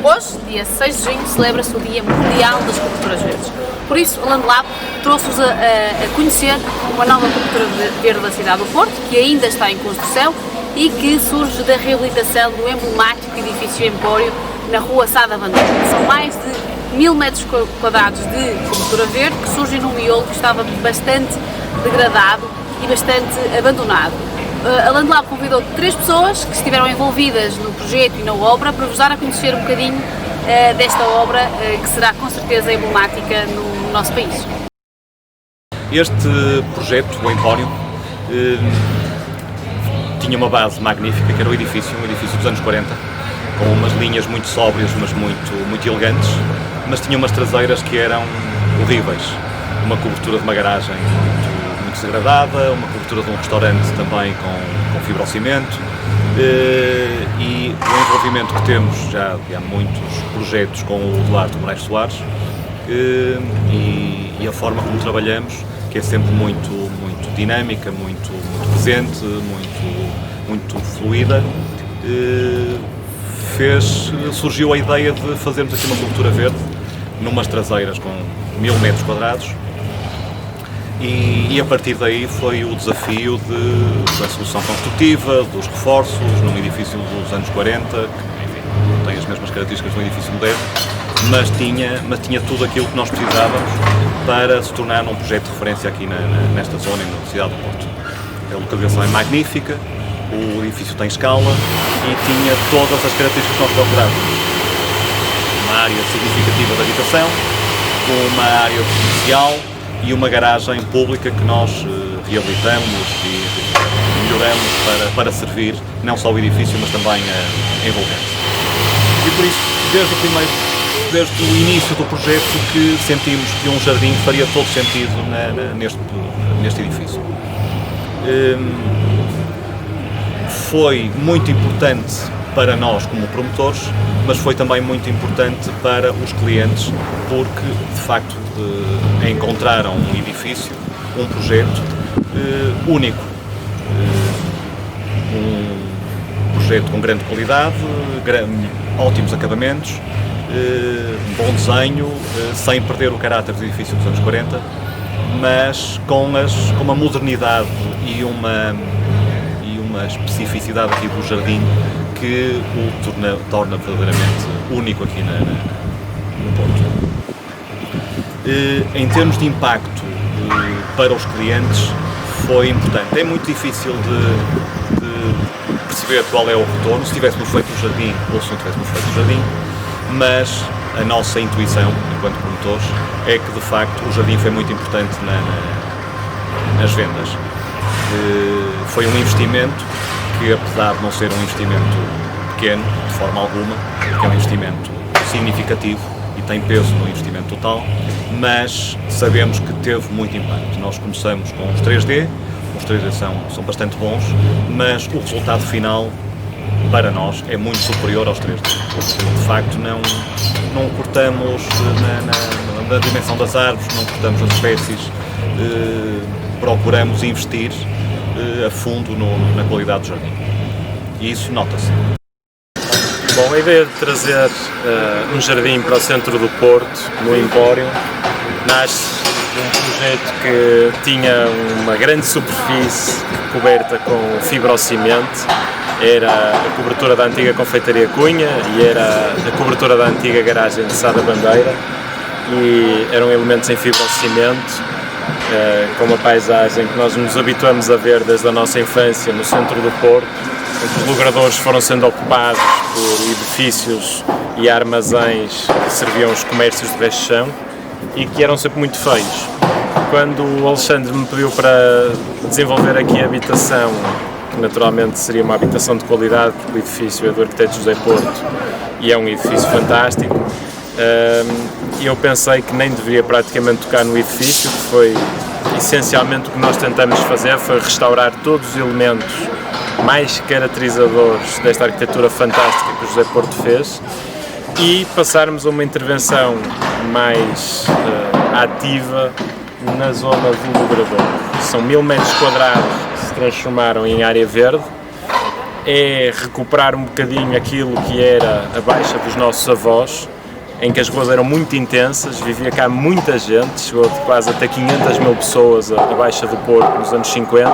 Hoje, dia 6 de junho, celebra-se o Dia Mundial das Coberturas Verdes. Por isso, a Landlab trouxe-vos a conhecer uma nova cobertura verde da cidade do Porto, que ainda está em construção e que surge da reabilitação do emblemático edifício Empório na rua Sá da Bandeira. São mais de 1000 metros quadrados de cobertura verde que surgem num miolo que estava bastante degradado e bastante abandonado. A Landlab convidou 3 pessoas que estiveram envolvidas no projeto e na obra para vos dar a conhecer um bocadinho desta obra que será com certeza emblemática no nosso país. Este projeto, o Empório, tinha uma base magnífica, que era um edifício dos anos 40, com umas linhas muito sóbrias, mas muito elegantes, mas tinha umas traseiras que eram horríveis. Uma cobertura de uma garagem muito degradada, uma cobertura de um restaurante também com fibrocimento, e o envolvimento que temos já há muitos projetos com o Duarte Moraes Soares, e a forma como trabalhamos, que é sempre muito dinâmica, muito presente, muito fluida, surgiu a ideia de fazermos aqui uma cobertura verde, numas traseiras com 1000 metros quadrados, e a partir daí foi o desafio da solução construtiva, dos reforços, num edifício dos anos 40, que enfim, não tem as mesmas características de um edifício moderno, mas tinha tudo aquilo que nós precisávamos para se tornar um projeto de referência aqui nesta zona e na cidade do Porto. A localização é magnífica, o edifício tem escala e tinha todas as características que nós procurávamos. Uma área significativa de habitação, uma área comercial e uma garagem pública que nós reabilitamos e melhoramos para servir não só o edifício, mas também a envolvência. E por isso, desde o início do projeto, que sentimos que um jardim faria todo sentido neste edifício. Foi muito importante para nós como promotores, mas foi também muito importante para os clientes, porque de facto encontraram um edifício, um projeto único, um projeto com grande qualidade, ótimos acabamentos, bom desenho, sem perder o caráter do edifício dos anos 40, mas com uma modernidade e uma especificidade aqui do jardim que o torna verdadeiramente único aqui no Porto. Em termos de impacto para os clientes, foi importante. É muito difícil de perceber qual é o retorno, se tivéssemos feito o jardim ou se não tivéssemos feito o jardim, mas a nossa intuição, enquanto promotores, é que de facto o jardim foi muito importante nas vendas. Foi um investimento que, apesar de não ser um investimento pequeno, de forma alguma, que é um investimento significativo e tem peso no investimento total, mas sabemos que teve muito impacto. Nós começamos com os 3D são bastante bons, mas o resultado final para nós é muito superior aos 3D. De facto, não cortamos na dimensão das árvores, não cortamos as espécies, procuramos investir a fundo na qualidade do jardim. E isso nota-se. Bom, a ideia de trazer um jardim para o centro do Porto, no Empório, nasce de um projeto que tinha uma grande superfície coberta com fibrocimento. Era a cobertura da antiga confeitaria Cunha e era a cobertura da antiga garagem de Sá da Bandeira, e eram elementos em fibrocimento, com uma paisagem que nós nos habituamos a ver desde a nossa infância no centro do Porto. Os logradouros foram sendo ocupados por edifícios e armazéns que serviam os comércios de resto-chão e que eram sempre muito feios. Quando o Alexandre me pediu para desenvolver aqui a habitação, que naturalmente seria uma habitação de qualidade, porque o edifício é do arquiteto José Porto e é um edifício fantástico, eu pensei que nem deveria praticamente tocar no edifício, que foi essencialmente o que nós tentamos fazer, foi restaurar todos os elementos mais caracterizadores desta arquitetura fantástica que o José Porto fez e passarmos a uma intervenção mais ativa na zona do logrador. São 1000 metros quadrados que se transformaram em área verde, é recuperar um bocadinho aquilo que era a Baixa dos nossos avós, em que as ruas eram muito intensas, vivia cá muita gente, chegou quase até 500 mil pessoas a Baixa do Porto nos anos 50,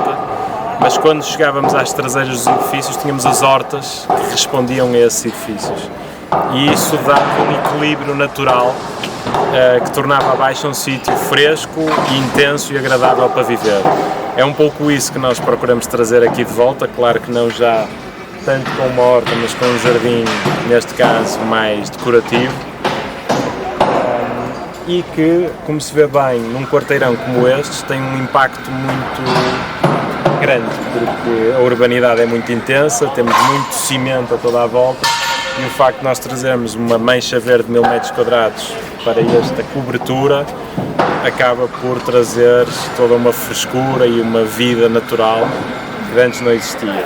mas quando chegávamos às traseiras dos edifícios tínhamos as hortas que respondiam a esses edifícios. E isso dava um equilíbrio natural que tornava a Baixa um sítio fresco, intenso e agradável para viver. É um pouco isso que nós procuramos trazer aqui de volta, claro que não já tanto com uma horta, mas com um jardim, neste caso, mais decorativo. E que, como se vê bem, num quarteirão como este, tem um impacto muito grande, porque a urbanidade é muito intensa, temos muito cimento a toda a volta, e o facto de nós trazermos uma mancha verde de 1000 metros quadrados para esta cobertura acaba por trazer toda uma frescura e uma vida natural que antes não existia.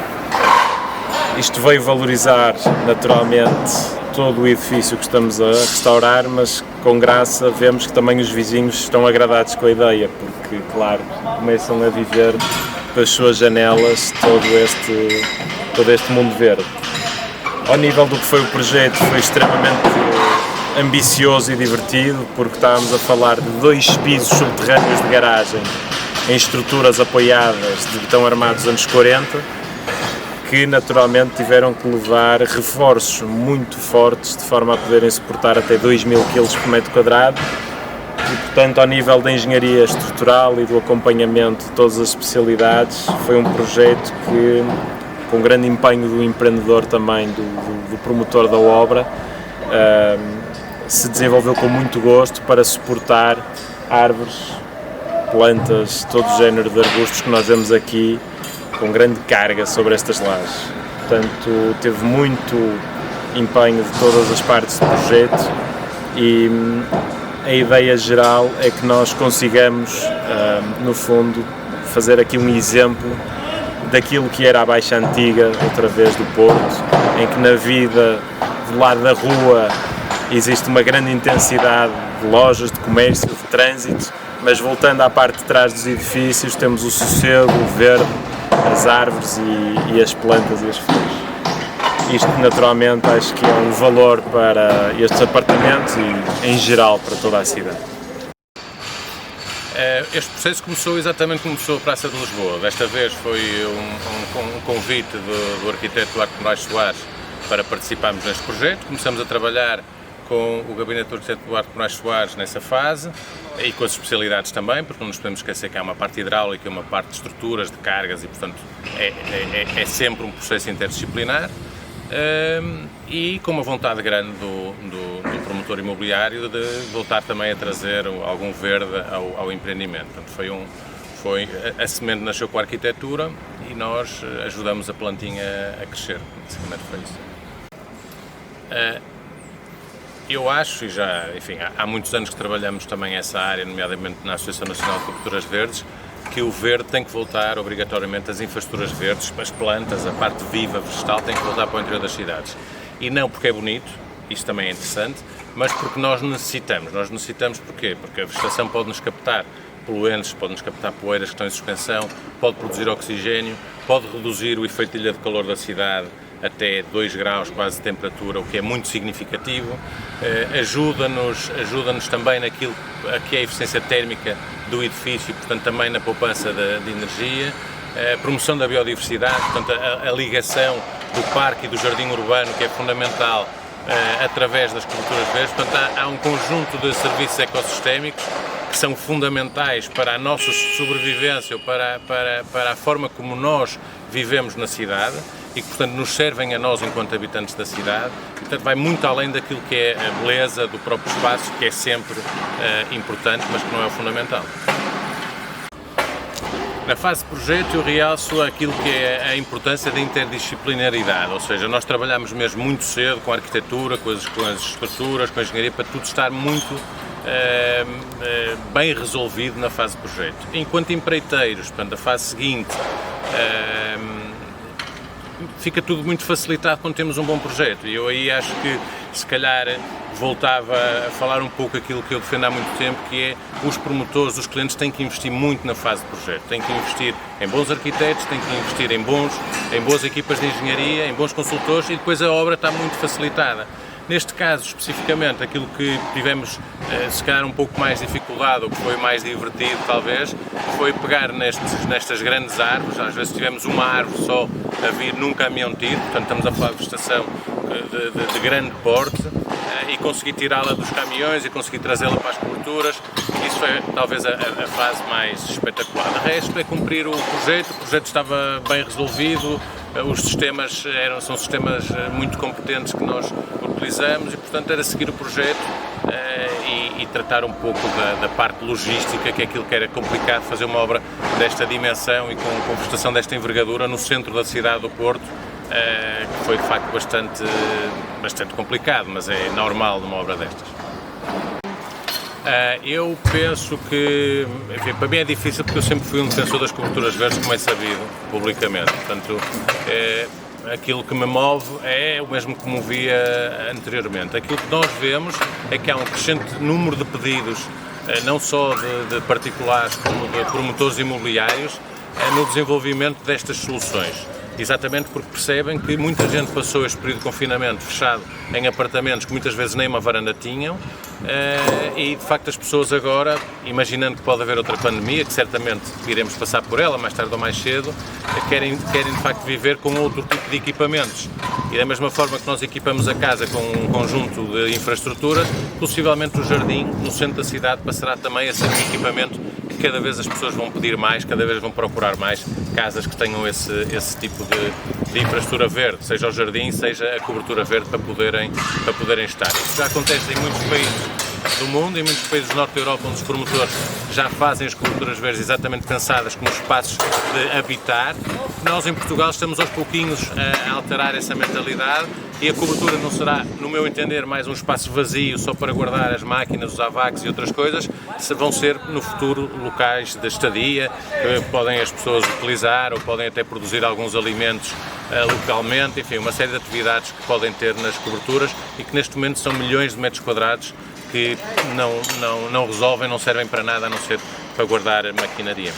Isto veio valorizar naturalmente todo o edifício que estamos a restaurar, mas com graça vemos que também os vizinhos estão agradados com a ideia, porque, claro, começam a viver das suas janelas todo este mundo verde. Ao nível do que foi o projeto, foi extremamente ambicioso e divertido, porque estávamos a falar de 2 pisos subterrâneos de garagem em estruturas apoiadas de betão armado dos anos 40, que naturalmente tiveram que levar reforços muito fortes de forma a poderem suportar até 2000 kg por metro quadrado e, portanto, ao nível da engenharia estrutural e do acompanhamento de todas as especialidades, foi um projeto que, com grande empenho do empreendedor também, do promotor da obra, se desenvolveu com muito gosto para suportar árvores, plantas, todo o género de arbustos que nós vemos aqui, com grande carga sobre estas lajes. Portanto, teve muito empenho de todas as partes do projeto e a ideia geral é que nós consigamos, no fundo, fazer aqui um exemplo daquilo que era a Baixa Antiga, outra vez do Porto, em que na vida do lado da rua existe uma grande intensidade de lojas, de comércio, de trânsito, mas voltando à parte de trás dos edifícios temos o sossego, o verde, as árvores e as plantas e as flores. Isto naturalmente acho que é um valor para estes apartamentos e em geral para toda a cidade. Este processo começou exatamente como começou a Praça de Lisboa. Desta vez foi um convite do arquiteto Duarte Moraes Soares para participarmos neste projeto. Começamos a trabalhar com o gabinete do arquiteto Duarte Moraes Soares nessa fase e com as especialidades também, porque não nos podemos esquecer que há uma parte hidráulica e uma parte de estruturas, de cargas e, portanto, é sempre um processo interdisciplinar e com uma vontade grande do promotor imobiliário de voltar também a trazer algum verde ao empreendimento. Portanto, a semente nasceu com a arquitetura e nós ajudamos a plantinha a crescer. Basicamente foi isso. Eu acho, e já, enfim, há muitos anos que trabalhamos também essa área, nomeadamente na Associação Nacional de Coberturas Verdes, que o verde tem que voltar obrigatoriamente, as infraestruturas verdes, as plantas, a parte viva, vegetal, tem que voltar para o interior das cidades. E não porque é bonito, isto também é interessante, mas porque nós necessitamos. Nós necessitamos porquê? Porque a vegetação pode-nos captar poluentes, pode-nos captar poeiras que estão em suspensão, pode produzir oxigênio, pode reduzir o efeito de ilha de calor da cidade até 2 graus quase de temperatura, o que é muito significativo. Ajuda-nos também naquilo que é a eficiência térmica do edifício, portanto também na poupança de energia, a promoção da biodiversidade, portanto a ligação do parque e do jardim urbano, que é fundamental através das coberturas verdes. Portanto há um conjunto de serviços ecossistémicos que são fundamentais para a nossa sobrevivência, para a forma como nós vivemos na cidade e que, portanto, nos servem a nós enquanto habitantes da cidade. Portanto, vai muito além daquilo que é a beleza do próprio espaço, que é sempre importante, mas que não é o fundamental. Na fase de projeto eu realço aquilo que é a importância da interdisciplinaridade, ou seja, nós trabalhamos mesmo muito cedo com a arquitetura, com as estruturas, com a engenharia, para tudo estar muito bem resolvido na fase de projeto. Enquanto empreiteiros, portanto, a fase seguinte, fica tudo muito facilitado quando temos um bom projeto. E eu aí acho que, se calhar, voltava a falar um pouco aquilo que eu defendo há muito tempo, que é os promotores, os clientes têm que investir muito na fase de projeto, têm que investir em bons arquitetos, têm que investir em boas equipas de engenharia, em bons consultores, e depois a obra está muito facilitada. Neste caso, especificamente, aquilo que tivemos, se calhar, um pouco mais dificuldade, ou que foi mais divertido, talvez, foi pegar nestas grandes árvores. Às vezes tivemos uma árvore só a vir num caminhão tiro, portanto estamos a falar de vegetação de grande porte, e conseguir tirá-la dos caminhões e conseguir trazê-la para as coberturas. Isso foi talvez a fase mais espetacular. O resto é cumprir o projeto estava bem resolvido, os sistemas são sistemas muito competentes que nós utilizamos, e portanto era seguir o projeto e tratar um pouco da parte logística, que é aquilo que era complicado, fazer uma obra desta dimensão e com vegetação desta envergadura no centro da cidade do Porto, que foi de facto bastante complicado, mas é normal numa obra destas. Eu penso que, enfim, para mim é difícil, porque eu sempre fui um defensor das coberturas verdes, como é sabido publicamente. Portanto, aquilo que me move é o mesmo que movia anteriormente. Aquilo que nós vemos é que há um crescente número de pedidos, não só de particulares como de promotores imobiliários, no desenvolvimento destas soluções. Exatamente porque percebem que muita gente passou este período de confinamento fechado em apartamentos que muitas vezes nem uma varanda tinham, e de facto as pessoas agora, imaginando que pode haver outra pandemia, que certamente iremos passar por ela mais tarde ou mais cedo, querem de facto viver com outro tipo de equipamentos. E da mesma forma que nós equipamos a casa com um conjunto de infraestruturas, possivelmente o jardim no centro da cidade passará também a ser um equipamento que cada vez as pessoas vão pedir mais, cada vez vão procurar mais casas que tenham esse tipo de infraestrutura verde, seja o jardim, seja a cobertura verde, para poderem estar. Isso já acontece em muitos países do mundo, em muitos países do norte da Europa, onde os promotores já fazem as coberturas verdes exatamente pensadas como espaços de habitar. Nós em Portugal estamos aos pouquinhos a alterar essa mentalidade, e a cobertura não será, no meu entender, mais um espaço vazio só para guardar as máquinas, os AVACs e outras coisas. Vão ser no futuro locais de estadia, que podem as pessoas utilizar, ou podem até produzir alguns alimentos localmente, enfim, uma série de atividades que podem ter nas coberturas, e que neste momento são milhões de metros quadrados que não resolvem, não servem para nada a não ser para guardar maquinaria.